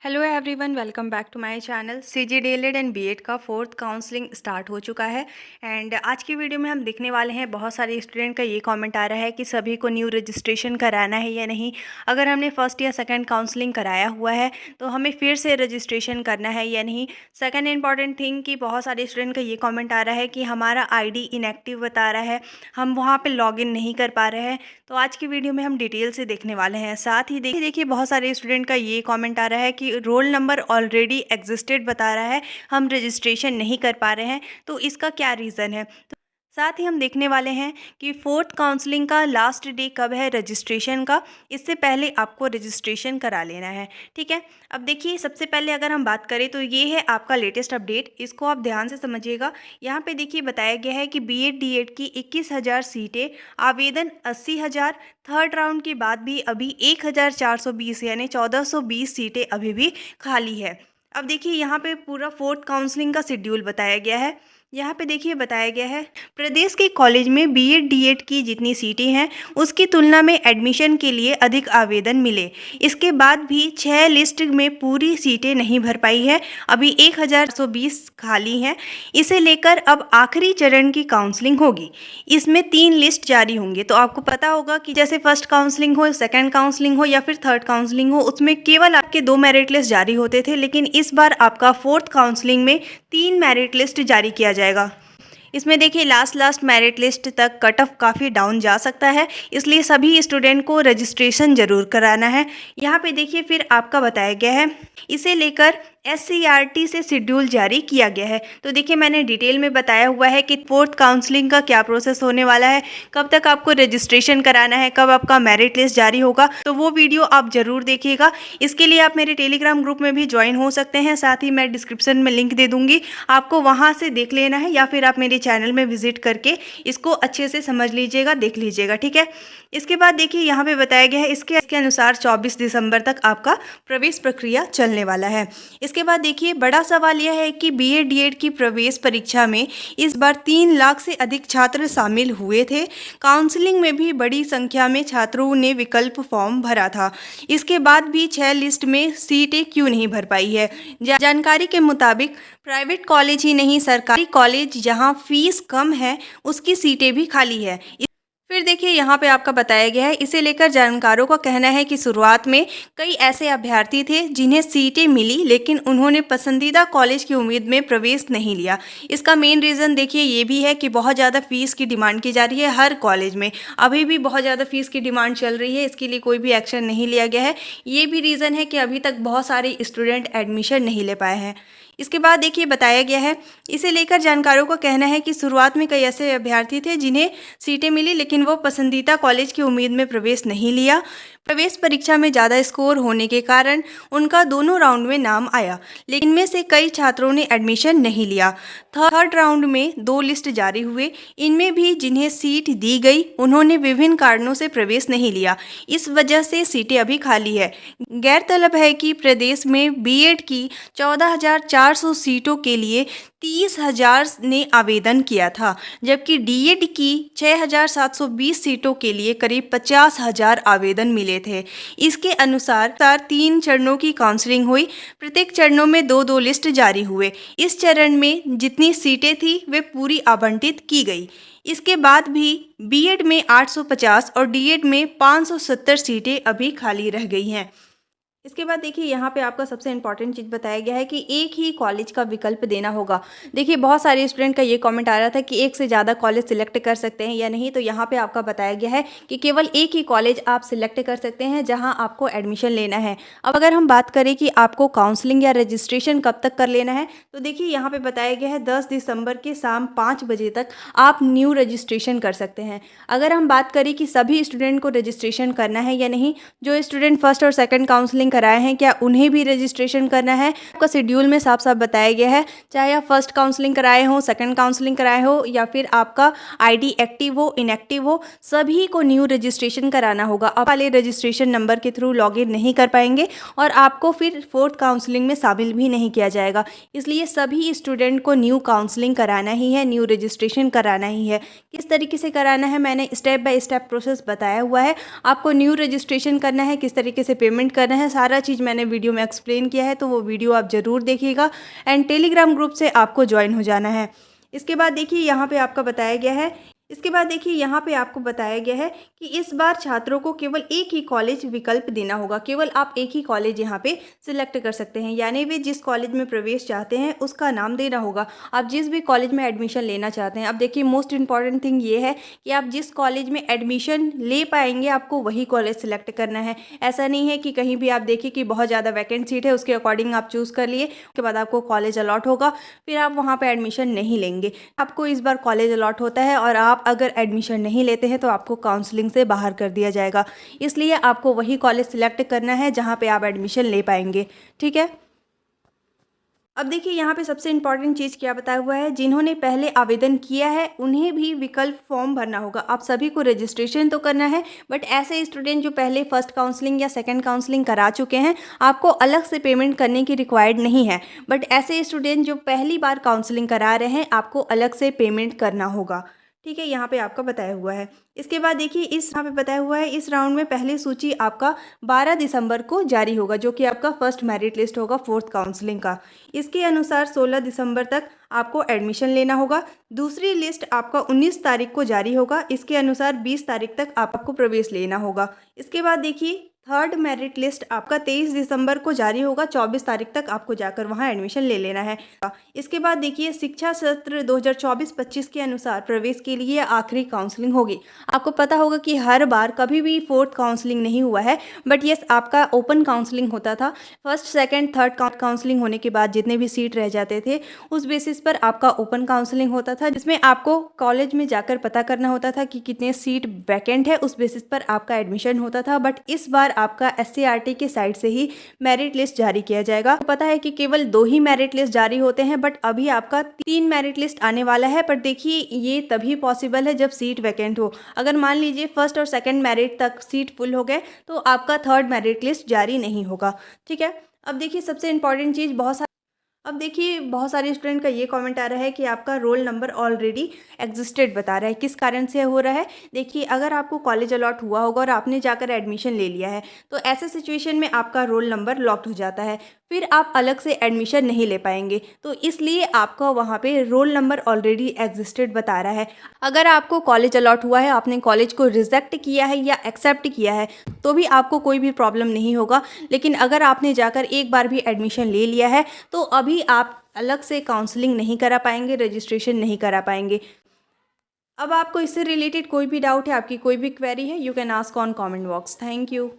Hello everyone, welcome back to my channel. CG DLED and BEd का fourth counselling start हो चुका है। And आज की वीडियो में हम देखने वाले हैं, बहुत सारे स्टूडेंट का ये कमेंट आ रहा है कि सभी को न्यू रजिस्ट्रेशन कराना है या नहीं। अगर हमने फर्स्ट या सेकंड काउंसलिंग कराया हुआ है तो हमें फिर से रजिस्ट्रेशन करना है या नहीं। सेकंड इंपॉर्टेंट थिंग कि बहुत सारे स्टूडेंट का ये कॉमेंट आ रहा है कि हमारा ID इनएक्टिव बता रहा है, हम वहाँ पर लॉग इन नहीं कर पा रहे हैं। तो आज की वीडियो में हम डिटेल से देखने वाले हैं। साथ ही देखिए बहुत सारे स्टूडेंट का ये कमेंट आ रहा है कि रोल नंबर ऑलरेडी एग्जिस्टेड बता रहा है, हम रजिस्ट्रेशन नहीं कर पा रहे हैं, तो इसका क्या रीज़न है। तो साथ ही हम देखने वाले हैं कि फोर्थ काउंसलिंग का लास्ट डे कब है रजिस्ट्रेशन का। इससे पहले आपको रजिस्ट्रेशन करा लेना है, ठीक है। अब देखिए सबसे पहले अगर हम बात करें तो ये है आपका लेटेस्ट अपडेट, इसको आप ध्यान से समझिएगा। यहाँ पे देखिए बताया गया है कि बीएड डीएड की 21,000 सीटें, आवेदन 80,000, थर्ड राउंड के बाद भी अभी 1,420 यानी 1,420 सीटें अभी भी खाली है। अब देखिए यहाँ पे पूरा फोर्थ काउंसलिंग का शेड्यूल बताया गया है। यहाँ पे देखिए बताया गया है प्रदेश के कॉलेज में बीएड डीएड की जितनी सीटें हैं उसकी तुलना में एडमिशन के लिए अधिक आवेदन मिले। इसके बाद भी 6 लिस्ट में पूरी सीटें नहीं भर पाई है, अभी 1,120 खाली हैं। इसे लेकर अब आखिरी चरण की काउंसलिंग होगी। इसमें 3 लिस्ट जारी होंगे। तो आपको पता होगा कि जैसे फर्स्ट काउंसलिंग हो, सेकेंड काउंसलिंग हो या फिर थर्ड काउंसलिंग हो, उसमें केवल आपके 2 मेरिट लिस्ट जारी होते थे, लेकिन इस बार आपका फोर्थ काउंसलिंग में 3 मेरिट लिस्ट जारी किया जाएगा। इसमें देखिए लास्ट मेरिट लिस्ट तक कट ऑफ काफ़ी डाउन जा सकता है, इसलिए सभी स्टूडेंट को रजिस्ट्रेशन जरूर कराना है। यहाँ पे देखिए फिर आपका बताया गया है, इसे लेकर SCERT से शेड्यूल जारी किया गया है। तो देखिए मैंने डिटेल में बताया हुआ है कि फोर्थ काउंसलिंग का क्या प्रोसेस होने वाला है, कब तक आपको रजिस्ट्रेशन कराना है, कब आपका मेरिट लिस्ट जारी होगा। तो वो वीडियो आप जरूर देखिएगा। इसके लिए आप मेरे टेलीग्राम ग्रुप में भी ज्वाइन हो सकते हैं, साथ ही मैं डिस्क्रिप्शन में लिंक दे दूंगी, आपको वहाँ से देख लेना है, या फिर आप मेरे चैनल में विजिट करके इसको अच्छे से समझ लीजिएगा, देख लीजिएगा, ठीक है। इसके बाद देखिए यहाँ पे बताया गया है इसके अनुसार 24 दिसंबर तक आपका प्रवेश प्रक्रिया चलने वाला है। इसके बाद देखिए बड़ा सवाल यह है कि बीएड डीएड की प्रवेश परीक्षा में इस बार 3 लाख से अधिक छात्र शामिल हुए थे। काउंसलिंग में भी बड़ी संख्या में छात्रों ने विकल्प फॉर्म भरा था। इसके बाद भी 6 लिस्ट में सीटें क्यों नहीं भर पाई है। जानकारी के मुताबिक प्राइवेट कॉलेज ही नहीं, सरकारी कॉलेज जहां फीस कम है उसकी सीटें भी खाली है। फिर देखिए यहाँ पे आपका बताया गया है, इसे लेकर जानकारों का कहना है कि शुरुआत में कई ऐसे अभ्यर्थी थे जिन्हें सीटें मिली, लेकिन उन्होंने पसंदीदा कॉलेज की उम्मीद में प्रवेश नहीं लिया। इसका मेन रीज़न देखिए ये भी है कि बहुत ज़्यादा फीस की डिमांड की जा रही है हर कॉलेज में, अभी भी बहुत ज़्यादा फीस की डिमांड चल रही है, इसके लिए कोई भी एक्शन नहीं लिया गया है। ये भी रीज़न है कि अभी तक बहुत सारे स्टूडेंट एडमिशन नहीं ले पाए हैं। इसके बाद देखिए बताया गया है, इसे लेकर जानकारों का कहना है कि शुरुआत में कई ऐसे अभ्यर्थी थे जिन्हें सीटें मिली, लेकिन वो पसंदीदा कॉलेज की उम्मीद में प्रवेश नहीं लिया। प्रवेश परीक्षा में ज़्यादा स्कोर होने के कारण उनका दोनों राउंड में नाम आया, लेकिन इनमें से कई छात्रों ने एडमिशन नहीं लिया। थर्ड राउंड में 2 लिस्ट जारी हुए, इनमें भी जिन्हें सीट दी गई उन्होंने विभिन्न कारणों से प्रवेश नहीं लिया। इस वजह से सीटें अभी खाली है। गौरतलब है कि प्रदेश में बीएड की 14,400 सीटों के लिए 30,000 ने आवेदन किया था, जबकि डीएड की 6,720 सीटों के लिए करीब 50,000 आवेदन मिले थे। इसके अनुसार 3 चरणों की काउंसलिंग हुई, प्रत्येक चरणों में 2-2 लिस्ट जारी हुए। इस चरण में जितनी सीटें थी वे पूरी आवंटित की गई। इसके बाद भी बीएड में 850 और डीएड में 570 सीटें अभी खाली रह गई हैं। इसके बाद देखिए यहाँ पे आपका सबसे इंपॉर्टेंट चीज़ बताया गया है कि एक ही कॉलेज का विकल्प देना होगा। देखिए बहुत सारे स्टूडेंट का ये कमेंट आ रहा था कि एक से ज़्यादा कॉलेज सिलेक्ट कर सकते हैं या नहीं। तो यहाँ पे आपका बताया गया है कि केवल एक ही कॉलेज आप सिलेक्ट कर सकते हैं जहाँ आपको एडमिशन लेना है। अब अगर हम बात करें कि आपको काउंसलिंग या रजिस्ट्रेशन कब तक कर लेना है, तो देखिए यहाँ पर बताया गया है 10 दिसंबर के शाम 5 बजे तक आप न्यू रजिस्ट्रेशन कर सकते हैं। अगर हम बात करें कि सभी स्टूडेंट को रजिस्ट्रेशन करना है या नहीं, जो स्टूडेंट फर्स्ट और सेकेंड काउंसलिंग कराए हैं क्या उन्हें भी रजिस्ट्रेशन करना है। आपका शेड्यूल में साफ साफ बताया गया है, चाहे आप फर्स्ट काउंसलिंग कराए हो, सेकंड काउंसलिंग कराए हो या फिर आपका ID एक्टिव हो इनएक्टिव हो, सभी को न्यू रजिस्ट्रेशन कराना होगा। आप वाले रजिस्ट्रेशन नंबर के थ्रू लॉगिन नहीं कर पाएंगे और आपको फिर फोर्थ काउंसलिंग में शामिल भी नहीं किया जाएगा। इसलिए सभी स्टूडेंट को न्यू काउंसलिंग कराना ही है, न्यू रजिस्ट्रेशन कराना ही है। किस तरीके से कराना है मैंने स्टेप बाय स्टेप प्रोसेस बताया हुआ है। आपको न्यू रजिस्ट्रेशन करना है, किस तरीके से पेमेंट करना है, सारा चीज़ मैंने वीडियो में एक्सप्लेन किया है, तो वो वीडियो आप ज़रूर देखिएगा। एंड टेलीग्राम ग्रुप से आपको ज्वाइन हो जाना है। इसके बाद देखिए यहाँ पे आपका बताया गया है कि इस बार छात्रों को केवल एक ही कॉलेज विकल्प देना होगा। केवल आप एक ही कॉलेज यहाँ पे सिलेक्ट कर सकते हैं, यानी वे जिस कॉलेज में प्रवेश चाहते हैं उसका नाम देना होगा। आप जिस भी कॉलेज में एडमिशन लेना चाहते हैं, अब देखिए मोस्ट इंपॉर्टेंट थिंग ये है कि आप जिस कॉलेज में एडमिशन ले पाएंगे आपको वही कॉलेज सिलेक्ट करना है। ऐसा नहीं है कि कहीं भी आप देखिए कि बहुत ज़्यादा वैकेंट सीट है, उसके अकॉर्डिंग आप चूज़ कर लिए, उसके बाद आपको कॉलेज अलॉट होगा, फिर आप वहाँ पर एडमिशन नहीं लेंगे। आपको इस बार कॉलेज अलॉट होता है और आप अगर एडमिशन नहीं लेते हैं तो आपको काउंसलिंग से बाहर कर दिया जाएगा। इसलिए आपको वही कॉलेज सिलेक्ट करना है जहाँ पे आप एडमिशन ले पाएंगे, ठीक है। अब देखिए यहाँ पे सबसे इम्पॉर्टेंट चीज़ क्या बताया हुआ है, जिन्होंने पहले आवेदन किया है उन्हें भी विकल्प फॉर्म भरना होगा। आप सभी को रजिस्ट्रेशन तो करना है, बट ऐसे स्टूडेंट जो पहले फर्स्ट काउंसलिंग या सेकंड काउंसलिंग करा चुके हैं, आपको अलग से पेमेंट करने की रिक्वायर्ड नहीं है। बट ऐसे स्टूडेंट जो पहली बार काउंसलिंग करा रहे हैं, आपको अलग से पेमेंट करना होगा, ठीक है। यहाँ पे आपका बताया हुआ है। इसके बाद देखिए यहाँ पे बताया हुआ है, इस राउंड में पहली सूची आपका 12 दिसंबर को जारी होगा, जो कि आपका फर्स्ट मेरिट लिस्ट होगा फोर्थ काउंसलिंग का। इसके अनुसार 16 दिसंबर तक आपको एडमिशन लेना होगा। दूसरी लिस्ट आपका 19 तारीख को जारी होगा। इसके अनुसार 20 तारीख तक आपको प्रवेश लेना होगा। इसके बाद देखिए थर्ड मेरिट लिस्ट आपका 23 दिसंबर को जारी होगा। 24 तारीख तक आपको जाकर वहां एडमिशन ले लेना है। इसके बाद देखिए शिक्षा सत्र 2024-25 के अनुसार प्रवेश के लिए आखिरी काउंसलिंग होगी। आपको पता होगा कि हर बार कभी भी फोर्थ काउंसलिंग नहीं हुआ है, बट यस आपका ओपन काउंसलिंग होता था। फर्स्ट सेकेंड थर्ड काउंसलिंग होने के बाद जितने भी सीट रह जाते थे उस बेसिस पर आपका ओपन काउंसलिंग होता था, जिसमें आपको कॉलेज में जाकर पता करना होता था कि कितने सीट वैकेंट है, उस बेसिस पर आपका एडमिशन होता था। बट इस बार आपका SCRT के साइड से ही मेरिट लिस्ट जारी किया जाएगा। पता है कि केवल 2 ही मेरिट लिस्ट जारी होते हैं, बट अभी आपका 3 मेरिट लिस्ट आने वाला है। पर देखिए ये तभी पॉसिबल है जब सीट वैकेंट हो। अगर मान लीजिए फर्स्ट और सेकंड मेरिट तक सीट फुल हो गए तो आपका थर्ड मेरिट लिस्ट जारी नहीं होगा, ठीक है। अब देखिए सबसे इंपॉर्टेंट चीज़ बहुत सारे स्टूडेंट का ये कमेंट आ रहा है कि आपका रोल नंबर ऑलरेडी एग्जिस्टेड बता रहा है। किस कारण से हो रहा है, देखिए अगर आपको कॉलेज अलॉट हुआ होगा और आपने जाकर एडमिशन ले लिया है तो ऐसे सिचुएशन में आपका रोल नंबर लॉक्ड हो जाता है, फिर आप अलग से एडमिशन नहीं ले पाएंगे। तो इसलिए आपका वहाँ पे रोल नंबर ऑलरेडी एग्जिस्टेड बता रहा है। अगर आपको कॉलेज अलॉट हुआ है, आपने कॉलेज को रिजेक्ट किया है या एक्सेप्ट किया है, तो भी आपको कोई भी प्रॉब्लम नहीं होगा। लेकिन अगर आपने जाकर एक बार भी एडमिशन ले लिया है तो अभी आप अलग से काउंसलिंग नहीं करा पाएंगे, रजिस्ट्रेशन नहीं करा पाएंगे। अब आपको इससे रिलेटेड कोई भी डाउट है, आपकी कोई भी क्वेरी है, you can ask on comment box. Thank you.